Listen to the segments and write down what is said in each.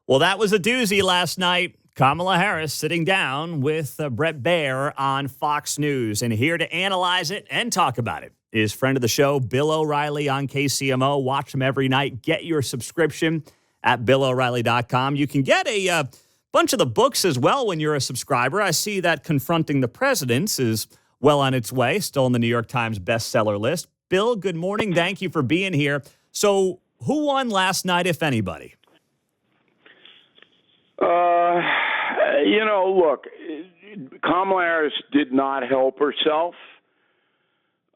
Well, that was a doozy last night. Kamala Harris sitting down with Bret Baier on Fox News. And here to analyze it and talk about it is friend of the show, Bill O'Reilly on KCMO. Watch him every night. Get your subscription at BillO'Reilly.com. You can get a bunch of the books as well when you're a subscriber. I see that Confronting the Presidents is well on its way, still on the New York Times bestseller list. Bill, good morning. Thank you for being here. So who won last night, if anybody? Look, Kamala Harris did not help herself.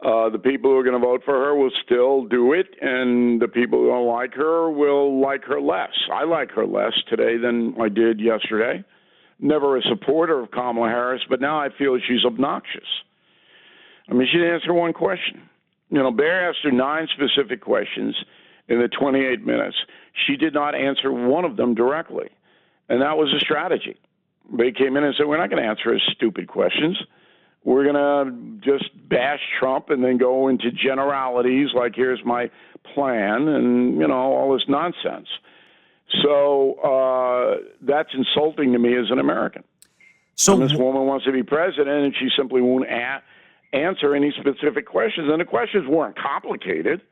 The people who are going to vote for her will still do it, and the people who don't like her will like her less. I like her less today than I did yesterday. Never a supporter of Kamala Harris, but now I feel she's obnoxious. I mean, she didn't answer one question. Baier asked her 9 specific questions in the 28 minutes. She did not answer one of them directly, and that was a strategy. They came in and said, we're not going to answer his stupid questions. We're going to just bash Trump and then go into generalities like, here's my plan and, all this nonsense. So that's insulting to me as an American. So this woman wants to be president, and she simply won't answer any specific questions. And the questions weren't complicated.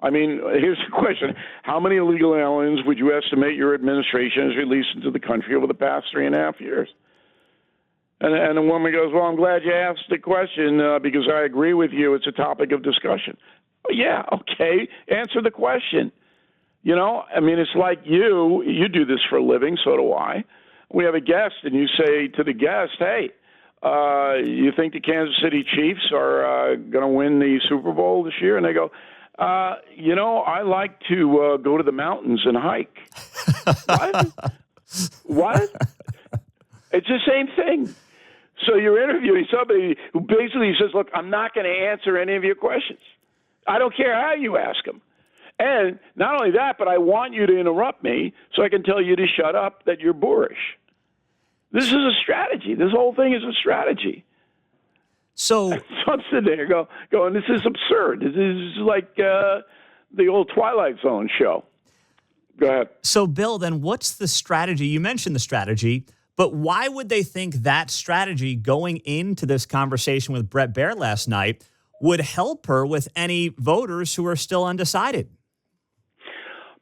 I mean, here's the question. How many illegal aliens would you estimate your administration has released into the country over the past 3.5 years? And the woman goes, well, I'm glad you asked the question because I agree with you. It's a topic of discussion. Well, yeah, okay. Answer the question. It's like you do this for a living, so do I. We have a guest, and you say to the guest, hey, you think the Kansas City Chiefs are going to win the Super Bowl this year? And they go, I like to go to the mountains and hike. What? It's the same thing. So you're interviewing somebody who basically says, look, I'm not going to answer any of your questions. I don't care how you ask them. And not only that, but I want you to interrupt me so I can tell you to shut up, that you're boorish. This is a strategy. This whole thing is a strategy. So I'm sitting there going, this is absurd. This is like the old Twilight Zone show. Go ahead. So, Bill, then what's the strategy? You mentioned the strategy, but why would they think that strategy going into this conversation with Bret Baier last night would help her with any voters who are still undecided?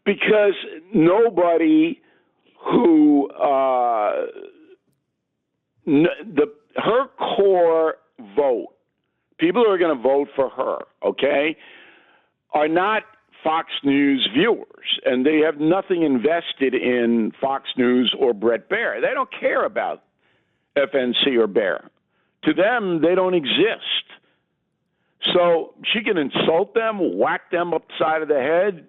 Because nobody who her core vote, people who are going to vote for her, okay, are not Fox News viewers, and they have nothing invested in Fox News or Bret Baier. They don't care about FNC or Baier. To them, they don't exist. So she can insult them, whack them upside of the head.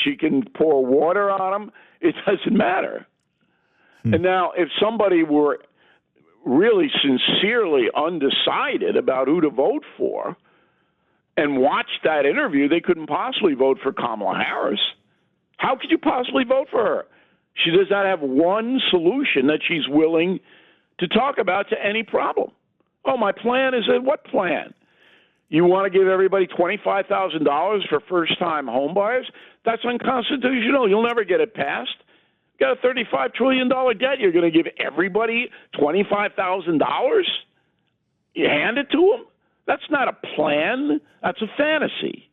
She can pour water on them. It doesn't matter. And now, if somebody were really sincerely undecided about who to vote for and watched that interview, they couldn't possibly vote for Kamala Harris. How could you possibly vote for her? She does not have one solution that she's willing to talk about to any problem. Oh, my plan is that what plan? You want to give everybody $25,000 for first-time home buyers? That's unconstitutional. You'll never get it passed. You got a $35 trillion debt. You're going to give everybody $25,000? You hand it to them? That's not a plan. That's a fantasy.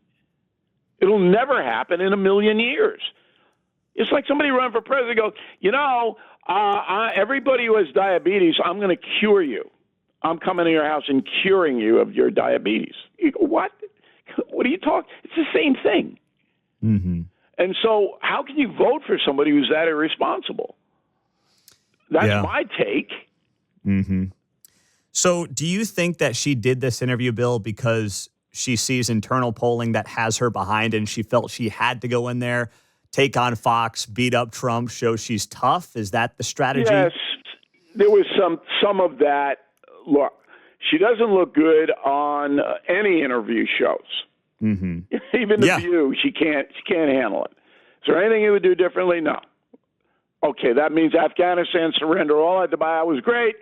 It'll never happen in a million years. It's like somebody running for president goes, everybody who has diabetes, I'm going to cure you. I'm coming to your house and curing you of your diabetes. You go, what? What are you talking? It's the same thing. Mm-hmm. And so how can you vote for somebody who's that irresponsible? That's my take. Mm-hmm. So do you think that she did this interview, Bill, because she sees internal polling that has her behind and she felt she had to go in there, take on Fox, beat up Trump, show she's tough? Is that the strategy? Yes, there was some of that. Look, she doesn't look good on any interview shows. Mm-hmm. Even The View, she can't handle it. Is there anything you would do differently? No. Okay, that means Afghanistan surrender. All that Dubai was great.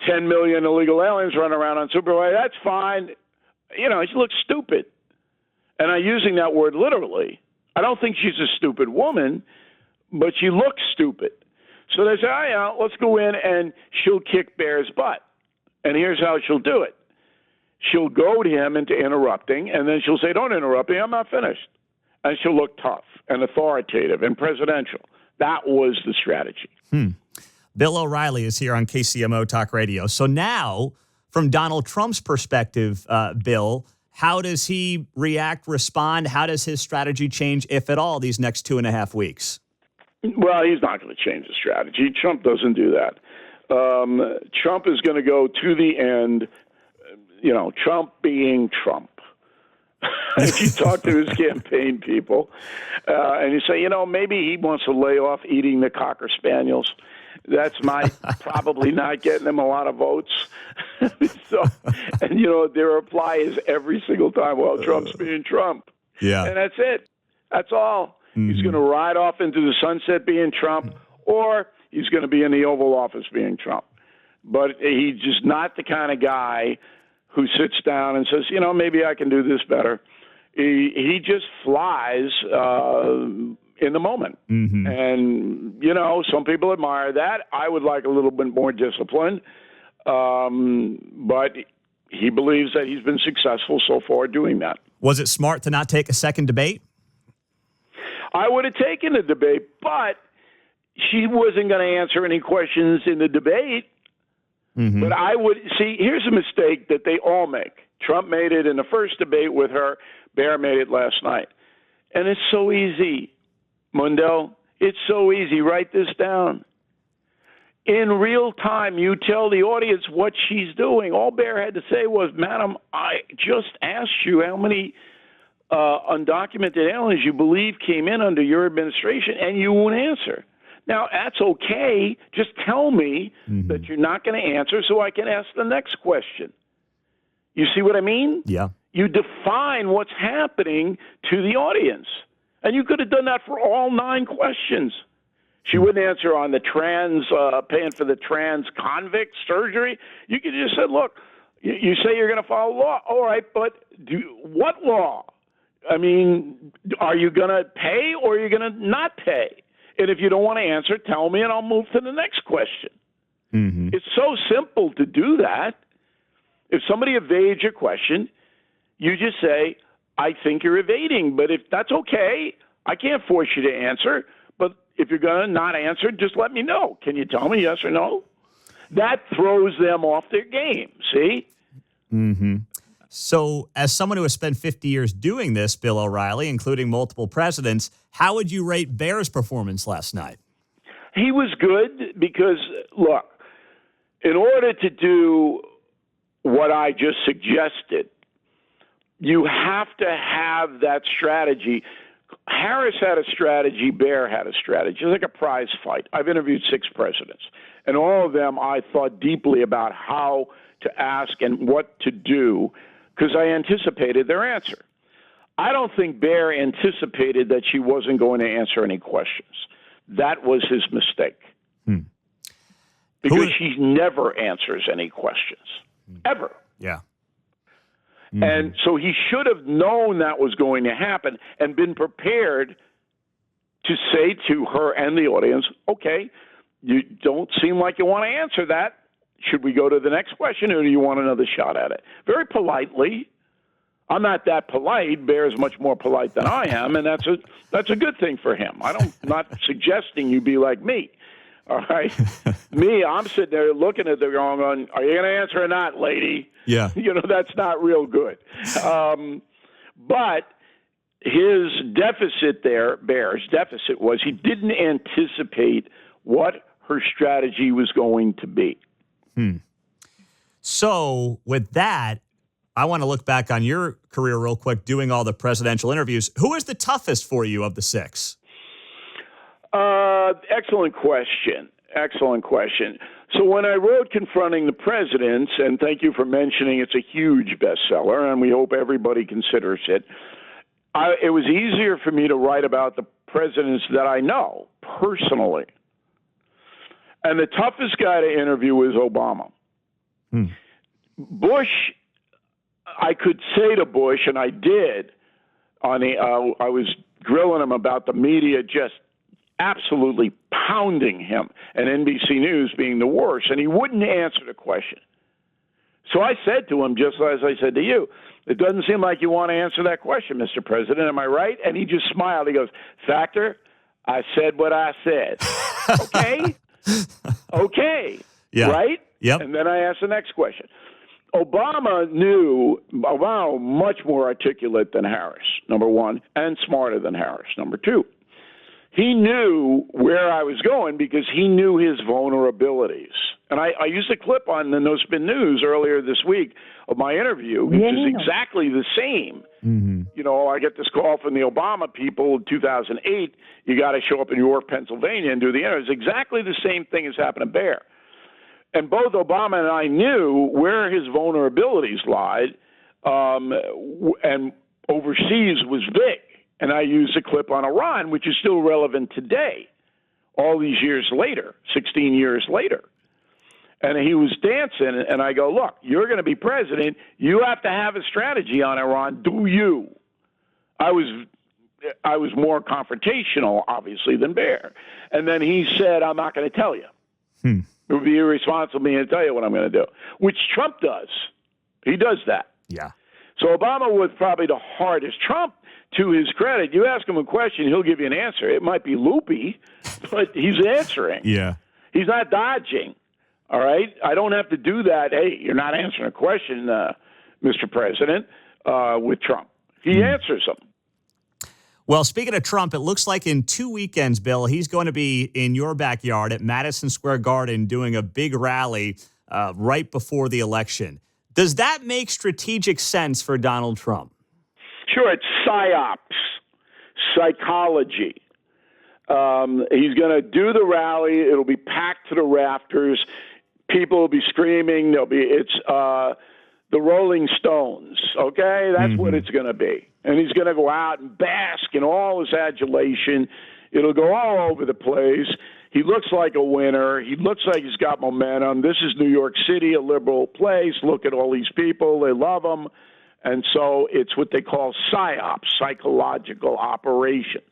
10 million illegal aliens running around on Superway. That's fine. She looks stupid. And I'm using that word literally. I don't think she's a stupid woman, but she looks stupid. So they say, oh, yeah, let's go in and she'll kick Baier's butt. And here's how she'll do it. She'll goad him into interrupting, and then she'll say, don't interrupt me, I'm not finished. And she'll look tough and authoritative and presidential. That was the strategy. Bill O'Reilly is here on KCMO Talk Radio. So now, from Donald Trump's perspective, Bill, how does he react, respond? How does his strategy change, if at all, these next 2.5 weeks? Well, he's not going to change the strategy. Trump doesn't do that. Trump is going to go to the end, Trump being Trump. If you talk to his campaign people and you say, maybe he wants to lay off eating the Cocker Spaniels, that's probably not getting him a lot of votes. Their reply is every single time, well, Trump's being Trump. Yeah. And that's it. That's all. Mm-hmm. He's going to ride off into the sunset being Trump, or he's going to be in the Oval Office being Trump. But he's just not the kind of guy who sits down and says, maybe I can do this better. He just flies in the moment. Mm-hmm. And, some people admire that. I would like a little bit more discipline. But he believes that he's been successful so far doing that. Was it smart to not take a second debate? I would have taken a debate, but she wasn't going to answer any questions in the debate. Mm-hmm. But I would see, here's a mistake that they all make. Trump made it in the first debate with her. Baier made it last night. And it's so easy, Mundo. It's so easy. Write this down. In real time, you tell the audience what she's doing. All Baier had to say was, madam, I just asked you how many undocumented aliens you believe came in under your administration, and you won't answer. Now, that's okay. Just tell me that you're not going to answer so I can ask the next question. You see what I mean? Yeah. You define what's happening to the audience. And you could have done that for all 9 questions. She wouldn't answer on the paying for the trans convict surgery. You could just say, look, you say you're going to follow law. All right, but what law? I mean, are you going to pay or are you going to not pay? And if you don't want to answer, tell me and I'll move to the next question. Mm-hmm. It's so simple to do that. If somebody evades your question, you just say, I think you're evading, but if that's okay, I can't force you to answer. But if you're going to not answer, just let me know. Can you tell me yes or no? That throws them off their game, see? Mm-hmm. So as someone who has spent 50 years doing this, Bill O'Reilly, including multiple presidents, how would you rate Baier's performance last night? He was good because, look, in order to do what I just suggested, you have to have that strategy. Harris had a strategy. Baier had a strategy. It's like a prize fight. I've interviewed 6 presidents, and all of them I thought deeply about how to ask and what to do because I anticipated their answer. I don't think Baier anticipated that she wasn't going to answer any questions. That was his mistake. Because she never answers any questions, ever. Yeah. Mm-hmm. And so he should have known that was going to happen and been prepared to say to her and the audience, okay, you don't seem like you want to answer that. Should we go to the next question or do you want another shot at it? Very politely. I'm not that polite. Baier's much more polite than I am, and that's a good thing for him. I'm not suggesting you be like me. All right? I'm sitting there looking at the going, are you going to answer or not, lady? Yeah. That's not real good. But his deficit there, Baier's deficit, was he didn't anticipate what her strategy was going to be. So with that, I want to look back on your career real quick, doing all the presidential interviews. Who is the toughest for you of the 6? Excellent question. Excellent question. So when I wrote Confronting the Presidents, and thank you for mentioning it's a huge bestseller, and we hope everybody considers it, it was easier for me to write about the presidents that I know personally. And the toughest guy to interview was Obama. Bush, I could say to Bush, and I did, I was grilling him about the media just absolutely hounding him, and NBC News being the worst, and he wouldn't answer the question. So I said to him, just as I said to you, it doesn't seem like you want to answer that question, Mr. President. Am I right? And he just smiled. He goes, Factor, I said what I said. Okay? Okay. Yeah. Right? Yep. And then I asked the next question. Obama much more articulate than Harris, number one, and smarter than Harris, number two. He knew where I was going because he knew his vulnerabilities. And I used a clip on the No Spin News earlier this week of my interview, which is exactly the same. Mm-hmm. You know, I get this call from the Obama people in 2008. You got to show up in York, Pennsylvania and do the interview. It's exactly the same thing as happened to Baier. And both Obama and I knew where his vulnerabilities lied, and overseas was big. And I used a clip on Iran, which is still relevant today, all these years later, 16 years later. And he was dancing, and I go, look, you're going to be president. You have to have a strategy on Iran. Do you? I was more confrontational, obviously, than Baier. And then he said, I'm not going to tell you. It would be irresponsible of me to tell you what I'm going to do, which Trump does. He does that. Yeah. So Obama was probably the hardest. Trump, to his credit, you ask him a question, he'll give you an answer. It might be loopy, but he's answering. Yeah. He's not dodging. All right? I don't have to do that. Hey, you're not answering a question, Mr. President, with Trump. He answers them. Well, speaking of Trump, it looks like in 2 weekends, Bill, he's going to be in your backyard at Madison Square Garden doing a big rally right before the election. Does that make strategic sense for Donald Trump? Sure, it's psyops, psychology. He's going to do the rally. It'll be packed to the rafters. People will be screaming. It's the Rolling Stones, okay? That's what it's going to be. And he's going to go out and bask in all his adulation. It'll go all over the place. He looks like a winner. He looks like he's got momentum. This is New York City, a liberal place. Look at all these people. They love him. And so it's what they call psyops, psychological operations.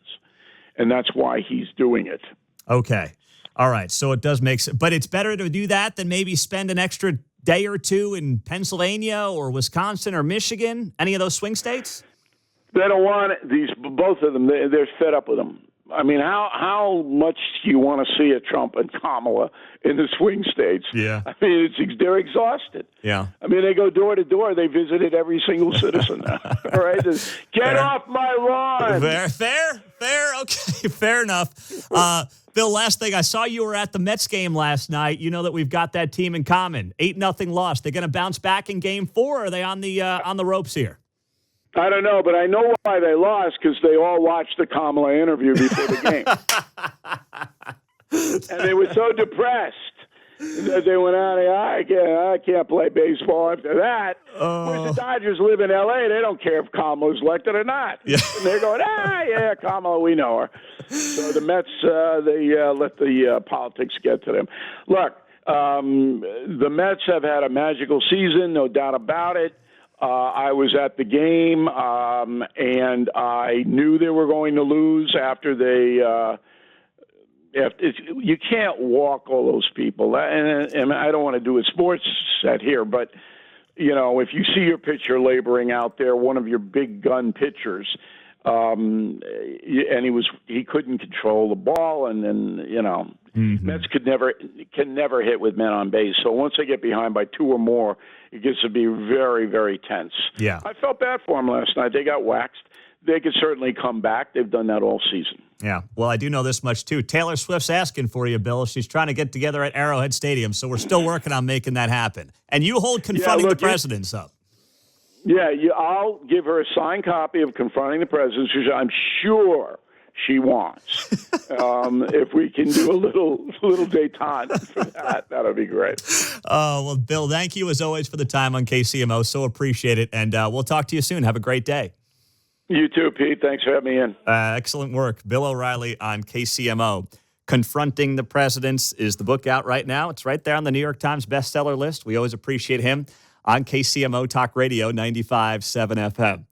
And that's why he's doing it. Okay. All right. So it does make sense. But it's better to do that than maybe spend an extra day or two in Pennsylvania or Wisconsin or Michigan, any of those swing states? They don't want both of them. They're fed up with them. I mean, how much do you want to see a Trump and Kamala in the swing states? Yeah. I mean, they're exhausted. Yeah. I mean, they go door to door. They visited every single citizen. All right? Get off my lawn. Fair. Okay, fair enough. Bill, last thing, I saw you were at the Mets game last night. You know that we've got that team in common. 8-0 loss. They're going to bounce back in Game 4, or are they on the ropes here? I don't know, but I know why they lost, because they all watched the Kamala interview before the game. And they were so depressed that they went out, I can't play baseball after that. Whereas the Dodgers live in L.A., they don't care if Kamala's elected or not. Yeah. And they're going, yeah, Kamala, we know her. So the Mets, they let the politics get to them. Look, the Mets have had a magical season, no doubt about it. I was at the game, and I knew they were going to lose after they you can't walk all those people. And I don't want to do a sports set here, but, you know, if you see your pitcher laboring out there, one of your big gun pitchers, and he couldn't control the ball, and then, you know, Mets can never hit with men on base. So once they get behind by two or more, it gets to be very, very tense. Yeah. I felt bad for them last night. They got waxed. They could certainly come back. They've done that all season. Yeah. Well, I do know this much, too. Taylor Swift's asking for you, Bill. She's trying to get together at Arrowhead Stadium, so we're still working on making that happen. And you hold Confronting the Presidents up. Yeah, I'll give her a signed copy of Confronting the Presidents, which I'm sure she wants. If we can do a little détente for that, that would be great. Well, Bill, thank you as always for the time on KCMO. So appreciate it. And we'll talk to you soon. Have a great day. You too, Pete. Thanks for having me in. Excellent work. Bill O'Reilly on KCMO. Confronting the Presidents is the book out right now. It's right there on the New York Times bestseller list. We always appreciate him on KCMO Talk Radio 95.7 FM.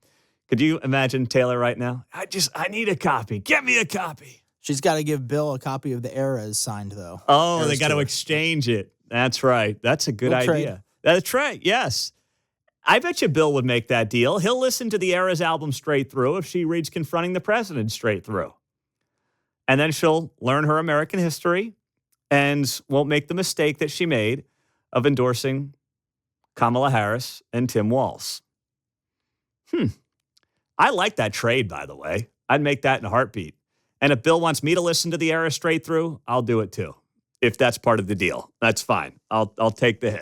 Could you imagine Taylor right now? I need a copy. Get me a copy. She's got to give Bill a copy of the Eras signed, though. Oh, Eras they got to tour. exchange it. That's right. That's a good We'll idea. trade. That's right. Yes. I bet you Bill would make that deal. He'll listen to the Eras album straight through if she reads Confronting the President straight through. And then she'll learn her American history and won't make the mistake that she made of endorsing Kamala Harris and Tim Walz. I like that trade, by the way. I'd make that in a heartbeat. And if Bill wants me to listen to the Era straight through, I'll do it too. If that's part of the deal, that's fine. I'll take the hit.